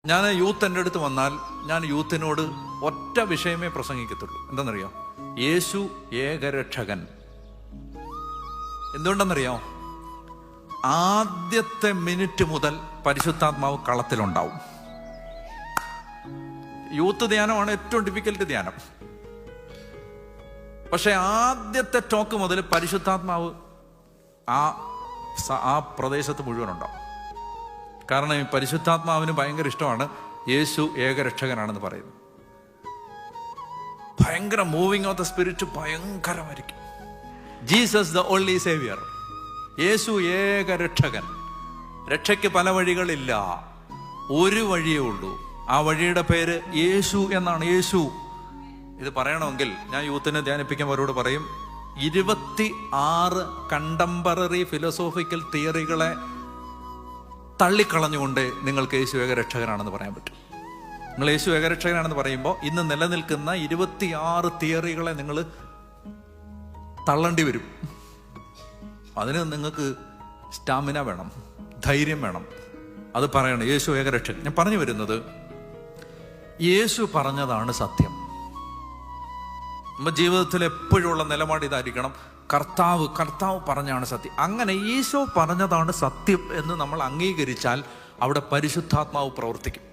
ഞാൻ യൂത്ത് എൻ്റെ അടുത്ത് വന്നാൽ ഞാൻ യൂത്തിനോട് ഒറ്റ വിഷയമേ പ്രസംഗിക്കത്തുള്ളൂ. എന്താണെന്നറിയോ? യേശു ഏകരക്ഷകൻ. എന്തുകൊണ്ടെന്നറിയോ? ആദ്യത്തെ മിനിറ്റ് മുതൽ പരിശുദ്ധാത്മാവ് കളത്തിലുണ്ടാവും. യൂത്ത് ധ്യാനമാണ് ഏറ്റവും ഡിഫിക്കൽട്ട് ധ്യാനം. പക്ഷെ ആദ്യത്തെ ടോക്ക് മുതൽ പരിശുദ്ധാത്മാവ് ആ പ്രദേശത്ത് മുഴുവൻ ഉണ്ടാവും. കാരണം ഈ പരിശുദ്ധാത്മാവിന് ഭയങ്കര ഇഷ്ടമാണ് യേശു ഏകരക്ഷകനാണെന്ന് പറയുന്നത്. ഭയങ്കര മൂവിങ് ഓഫ് ദ സ്പിരിറ്റ് ഭയങ്കരമായിരിക്കും. Jesus the only saviour. Yeshu ഏകരക്ഷകൻ. രക്ഷയ്ക്ക് പല വഴികളില്ല, ഒരു വഴിയേ ഉള്ളൂ. ആ വഴിയുടെ പേര് യേശു എന്നാണ്. യേശു. ഇത് പറയണമെങ്കിൽ ഞാൻ യൂത്തിനെ ധ്യാനിപ്പിക്കുമ്പോൾ പറയും, 26 കണ്ടംപററി ഫിലോസോഫിക്കൽ തിയറികളെ തള്ളിക്കളഞ്ഞുകൊണ്ട് നിങ്ങൾക്ക് യേശു ഏകരക്ഷകനാണെന്ന് പറയാൻ പറ്റും. നിങ്ങൾ യേശു ഏകരക്ഷകനാണെന്ന് പറയുമ്പോൾ ഇന്ന് നിലനിൽക്കുന്ന 26 തിയറികളെ നിങ്ങൾ തള്ളേണ്ടി വരും. അതിന് നിങ്ങൾക്ക് സ്റ്റാമിന വേണം, ധൈര്യം വേണം. അത് പറയണം യേശു ഏകരക്ഷകൻ. ഞാൻ പറഞ്ഞു വരുന്നത്, യേശു പറഞ്ഞതാണ് സത്യം. നമ്മുടെ ജീവിതത്തിൽ എപ്പോഴുള്ള നിലപാട് ഇതായിരിക്കണം, കർത്താവ് പറഞ്ഞാണ് സത്യം. അങ്ങനെ ഈശോ പറഞ്ഞതാണ് സത്യം എന്ന് നമ്മൾ അംഗീകരിച്ചാൽ അവിടെ പരിശുദ്ധാത്മാവ് പ്രവർത്തിക്കും.